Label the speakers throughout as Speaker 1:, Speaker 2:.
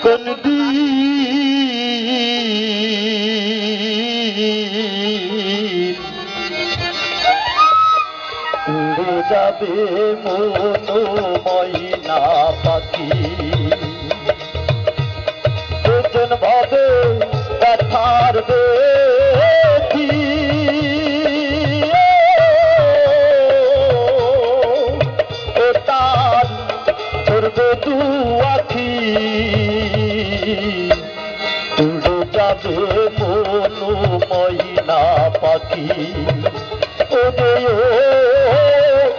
Speaker 1: উড়ে যাবে মনো ময়না পাখি দুজন ভাবে ব্যথার বেশি ও তার করবে দু আখি উড়ে যাবে মনো ময়না পাখি ওরে ও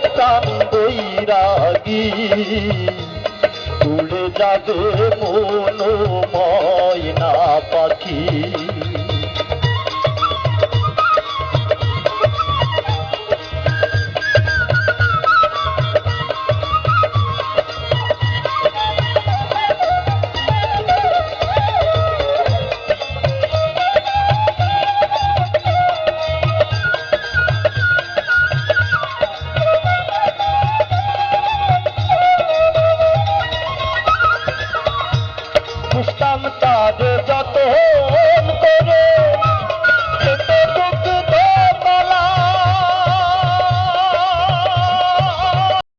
Speaker 1: প্রাণ বৈরাগী উড়ে যাবে মনো